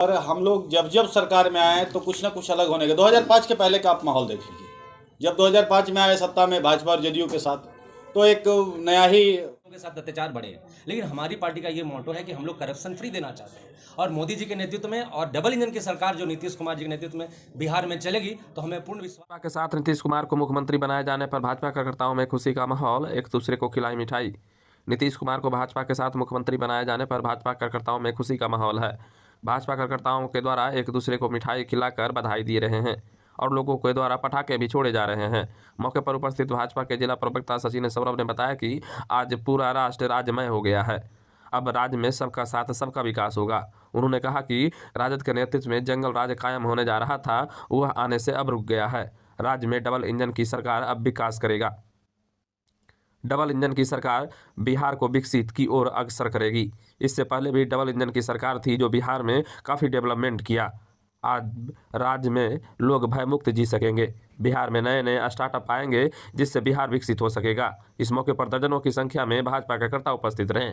और हम लोग जब जब सरकार में आए तो कुछ ना कुछ अलग होने का 2005 के पहले का आप माहौल देख लीजिए। जब 2005 में आए सत्ता में भाजपा और जदयू के साथ, तो एक नया ही के साथ अत्याचार बढ़े हैं। लेकिन हमारी पार्टी का ये मोटो है कि हम लोग करप्शन फ्री देना चाहते हैं और मोदी जी के नेतृत्व में और डबल इंजन की सरकार जो नीतीश कुमार जी के नेतृत्व में बिहार में चलेगी तो हमें पूर्ण विश्वास के साथ नीतीश कुमार को मुख्यमंत्री बनाए जाने पर भाजपा कार्यकर्ताओं में खुशी का माहौल, एक दूसरे को खिलाई मिठाई। नीतीश कुमार को भाजपा के साथ मुख्यमंत्री बनाए जाने पर भाजपा कार्यकर्ताओं में खुशी का माहौल है। भाजपा कार्यकर्ताओं के द्वारा एक दूसरे को मिठाई खिलाकर बधाई दे रहे हैं और लोगों के द्वारा पटाखे भी छोड़े जा रहे हैं। मौके पर उपस्थित भाजपा के जिला प्रवक्ता सचिन सौरभ ने बताया कि आज पूरा राष्ट्र राज्यमय हो गया है। अब राज्य में सबका साथ सबका विकास होगा। उन्होंने कहा कि राजद के नेतृत्व में जंगल राज कायम होने जा रहा था, वह आने से अब रुक गया है। राज्य में डबल इंजन की सरकार अब विकास करेगा। डबल इंजन की सरकार बिहार को विकसित की ओर अग्रसर करेगी। इससे पहले भी डबल इंजन की सरकार थी जो बिहार में काफ़ी डेवलपमेंट किया। आज राज्य में लोग भयमुक्त जी सकेंगे। बिहार में नए नए स्टार्टअप आएंगे जिससे बिहार विकसित हो सकेगा। इस मौके पर दर्जनों की संख्या में भाजपा कार्यकर्ता उपस्थित रहे।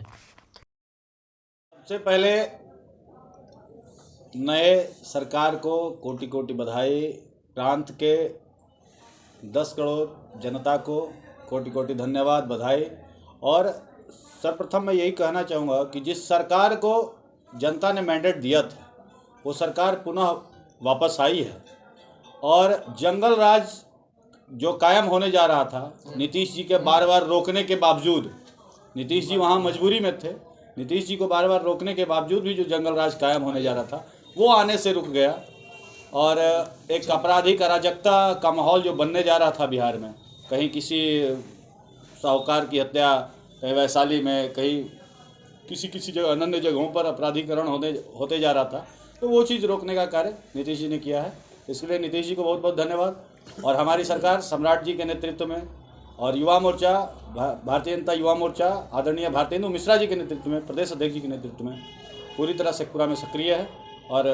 सबसे पहले नए सरकार को कोटि कोटि बधाई। प्रांत के 10 करोड़ जनता को कोटि कोटि धन्यवाद, बधाई। और सर्वप्रथम मैं यही कहना चाहूँगा कि जिस सरकार को जनता ने मैंडेट दिया था वो सरकार पुनः वापस आई है। और जंगल राज जो कायम होने जा रहा था, नीतीश जी के बार बार रोकने के बावजूद, नीतीश जी वहाँ मजबूरी में थे, नीतीश जी को बार बार रोकने के बावजूद भी जो जंगल राज कायम होने जा रहा था वो आने से रुक गया। और एक आपराधिक अराजकता का माहौल जो बनने जा रहा था बिहार में, कहीं किसी साहूकार की हत्या, कहीं वैशाली में, कहीं किसी जगह अनन्य जगहों पर अपराधीकरण होते जा रहा था, तो वो चीज़ रोकने का कार्य नीतीश जी ने किया है। इसके लिए नीतीश जी को बहुत बहुत धन्यवाद। और हमारी सरकार सम्राट जी के नेतृत्व में और युवा मोर्चा, भारतीय जनता युवा मोर्चा आदरणीय भारतेंदु मिश्रा जी के नेतृत्व में, प्रदेश अध्यक्ष जी के नेतृत्व में पूरी तरह से पूरा में सक्रिय है। और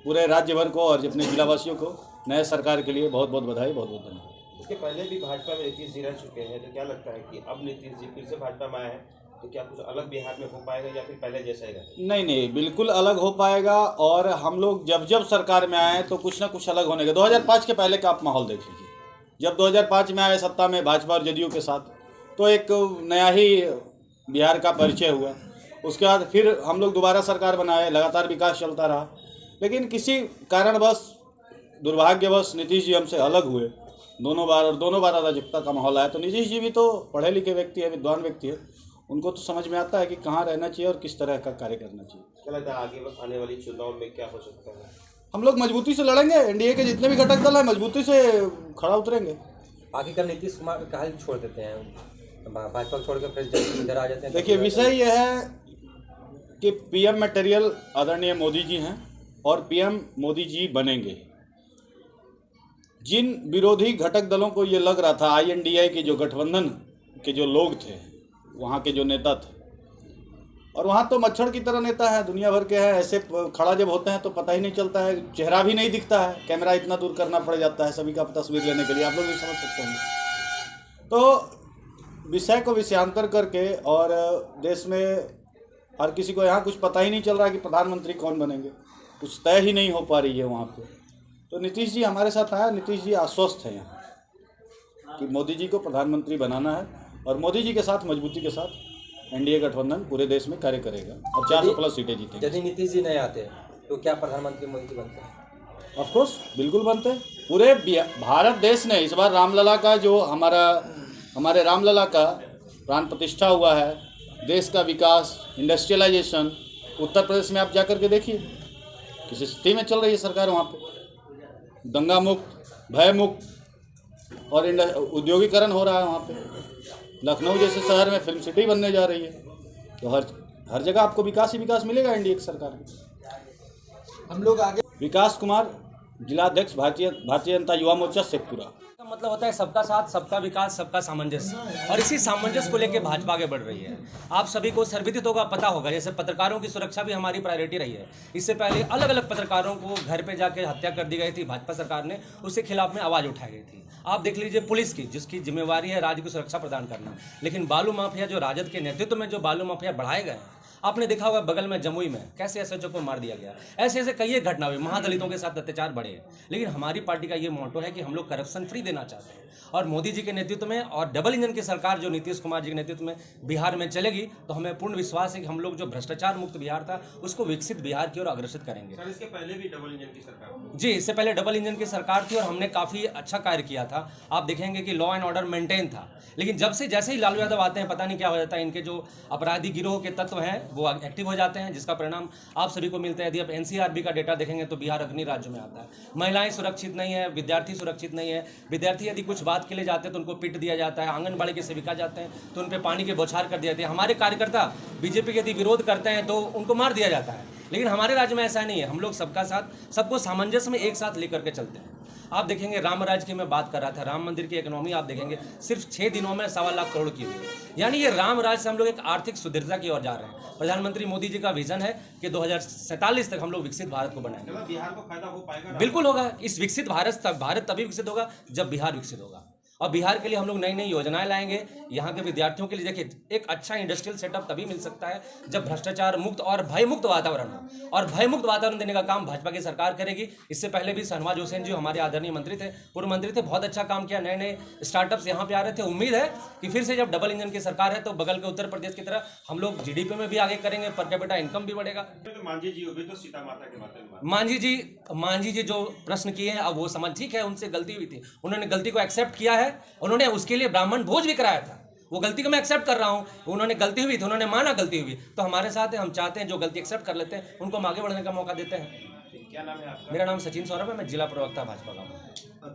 पूरे राज्य भर को और अपने जिलावासियों को नए सरकार के लिए बहुत बहुत बधाई, बहुत बहुत धन्यवाद। इसके पहले भी भाजपा में नीतीश जी रह चुके हैं, तो क्या लगता है कि अब नीतीश जी फिर से भाजपा में आए हैं तो क्या कुछ अलग बिहार में हो पाएगा या फिर पहले जैसा ही रहेगा? नहीं, बिल्कुल अलग हो पाएगा। और हम लोग जब जब सरकार में आए तो कुछ ना कुछ अलग होने का 2005 के पहले का आप माहौल देख लीजिए। जब 2005 में आए सत्ता में भाजपा और जदयू के साथ, तो एक नया ही बिहार का परिचय हुआ। उसके बाद फिर हम लोग दोबारा सरकार बनाए, लगातार विकास चलता रहा। लेकिन किसी कारणवश, दुर्भाग्यवश नीतीश जी हमसे अलग हुए दोनों बार अराजकता का माहौल आया। तो नीतीश जी भी तो पढ़े लिखे व्यक्ति है, विद्वान व्यक्ति है, उनको तो समझ में आता है कि कहाँ रहना चाहिए और किस तरह का कार्य करना चाहिए। क्या लगता है आगे आने वाली चुनाव में क्या हो सकता है? हम लोग मजबूती से लड़ेंगे। एनडीए के जितने भी घटक दल हैं मजबूती से खड़ा उतरेंगे। आखिरकार नीतीश कुमार का हाल छोड़ देते हैं, भाजपा छोड़ कर फिर इधर आ जाते हैं। देखिए, विषय यह है कि पीएम मटेरियल आदरणीय मोदी जी हैं और पीएम मोदी जी बनेंगे। जिन विरोधी घटक दलों को ये लग रहा था, आईएनडीए के जो गठबंधन के जो लोग थे, वहाँ के जो नेता थे, और वहाँ तो मच्छर की तरह नेता है, दुनिया भर के हैं। ऐसे खड़ा जब होते हैं तो पता ही नहीं चलता है, चेहरा भी नहीं दिखता है, कैमरा इतना दूर करना पड़ जाता है सभी का तस्वीर लेने के लिए, आप लोग भी समझ सकते होंगे। तो विषय को विषयांतर करके और देश में हर किसी को यहाँ कुछ पता ही नहीं चल रहा कि प्रधानमंत्री कौन बनेंगे, कुछ तय ही नहीं हो पा रही है वहाँ पे। तो नीतीश जी हमारे साथ आया, नीतीश जी आश्वस्त है यहाँ कि मोदी जी को प्रधानमंत्री बनाना है और मोदी जी के साथ मजबूती के साथ एनडीए गठबंधन पूरे देश में कार्य करेगा और 400+ सीटें जीतेंगे। यदि नीतीश जी नहीं आते तो क्या प्रधानमंत्री मोदी जी बनते हैं? ऑफकोर्स बिल्कुल बनते। पूरे भारत देश ने इस बार रामलला का जो हमारे रामलला का प्राण प्रतिष्ठा हुआ है, देश का विकास, इंडस्ट्रियलाइजेशन, उत्तर प्रदेश में आप जाकर के देखिए किस स्थिति में चल रही है सरकार। वहाँ पे दंगा मुक्त, भय मुक्त और उद्योगीकरण हो रहा है। वहाँ पे लखनऊ जैसे शहर में फिल्म सिटी बनने जा रही है। तो हर जगह आपको विकास ही विकास मिलेगा एनडीए की सरकार में। हम लोग आगे। विकास कुमार, जिलाध्यक्ष भारतीय जनता युवा मोर्चा शेखपुरा। मतलब होता है सबका साथ, सबका विकास, सबका सामंजस्य, और इसी सामंजस्य को लेकर भाजपा आगे बढ़ रही है। आप सभी को सर्वविदित होगा, पता होगा, जैसे पत्रकारों की सुरक्षा भी हमारी प्रायोरिटी रही है। इससे पहले अलग अलग पत्रकारों को घर पे जाके हत्या कर दी गई थी, भाजपा सरकार ने उसके खिलाफ में आवाज़ उठाई गई थी। आप देख लीजिए पुलिस की, जिसकी जिम्मेवारी है राज्य को सुरक्षा प्रदान करना, लेकिन बालू माफिया, जो राजद के नेतृत्व में जो बालू माफिया बढ़ाए गए हैं, आपने देखा होगा बगल में जमुई में कैसे एसएचओ को मार दिया गया, ऐसे ऐसे कई एक घटना हुई, महादलितों के साथ अत्याचार बढ़े हैं। लेकिन हमारी पार्टी का ये मोटो है कि हम लोग करप्शन फ्री देना चाहते हैं, और मोदी जी के नेतृत्व में और डबल इंजन की सरकार जो नीतीश कुमार जी के नेतृत्व में बिहार में चलेगी, तो हमें पूर्ण विश्वास है कि हम लोग जो भ्रष्टाचार मुक्त बिहार था उसको विकसित बिहार की ओर अग्रसर करेंगे। सर, इसके पहले भी डबल इंजन की सरकार थी। जी, इससे पहले डबल इंजन की सरकार थी और हमने काफ़ी अच्छा कार्य किया था। आप देखेंगे कि लॉ एंड ऑर्डर मेंटेन था, लेकिन जब से जैसे ही लालू यादव आते हैं पता नहीं क्या हो जाता है, इनके जो अपराधी गिरोह के तत्व हैं वो एक्टिव हो जाते हैं, जिसका परिणाम आप सभी को मिलता है। यदि आप एनसीआरबी का डेटा देखेंगे तो बिहार अग्नि राज्य में आता है। महिलाएं सुरक्षित नहीं है, विद्यार्थी सुरक्षित नहीं है। विद्यार्थी यदि कुछ बात के लिए जाते हैं तो उनको पीट दिया जाता है, आंगनबाड़ी के सेविका जाते हैं तो उन पर पानी के बौछार कर दिए जाते हैं। हमारे कार्यकर्ता बीजेपी के यदि विरोध करते हैं तो उनको मार दिया जाता है। लेकिन हमारे राज्य में ऐसा नहीं है, हम लोग सबका साथ, सबको सामंजस्य में एक साथ लेकर के चलते हैं। आप देखेंगे राम राज्य की मैं बात कर रहा था, राम मंदिर की इकोनॉमी आप देखेंगे सिर्फ 6 दिनों में 1.25 लाख करोड़ की हुई है। यानी ये राम राज्य से हम लोग एक आर्थिक सुदृढ़ता की ओर जा रहे हैं। प्रधानमंत्री मोदी जी का विजन है कि 2047 तक हम लोग विकसित भारत को बनाएंगे। बिहार को फायदा हो पाएगा? बिल्कुल होगा। इस विकसित भारत तभी विकसित होगा जब बिहार विकसित होगा, और बिहार के लिए हम लोग नई नई योजनाएं लाएंगे। यहाँ के विद्यार्थियों के लिए देखिए, एक अच्छा इंडस्ट्रियल सेटअप तभी मिल सकता है जब भ्रष्टाचार मुक्त और भय मुक्त वातावरण हो, और भय मुक्त वातावरण देने का काम भाजपा की सरकार करेगी। इससे पहले भी शहनवाज हुसैन जी हमारे आदरणीय मंत्री थे, पूर्व मंत्री थे, बहुत अच्छा काम किया, नए नए स्टार्टअप्स यहाँ पे आ रहे थे। उम्मीद है कि फिर से जब डबल इंजन की सरकार है तो बगल के उत्तर प्रदेश की तरह हम लोग जीडीपी में भी आगे करेंगे, पर कैपिटा इनकम भी बढ़ेगा। तो मांझी जी भी तो सीता माता के बारे में मांझी जी जो प्रश्न किए हैं, अब वो समझ, ठीक है, उनसे गलती हुई थी, उन्होंने गलती को एक्सेप्ट किया है, उन्होंने उसके लिए ब्राह्मण भोज भी कराया था। वो गलती को मैं एक्सेप्ट कर रहा हूँ, उन्होंने गलती हुई थी, उन्होंने माना गलती हुई, तो हमारे साथ है। हम चाहते हैं जो गलती एक्सेप्ट कर लेते हैं उनको हम आगे बढ़ने का मौका देते हैं। क्या नाम है आपका? मेरा नाम सचिन सौरभ है, मैं जिला प्रवक्ता भाजपा का हूँ।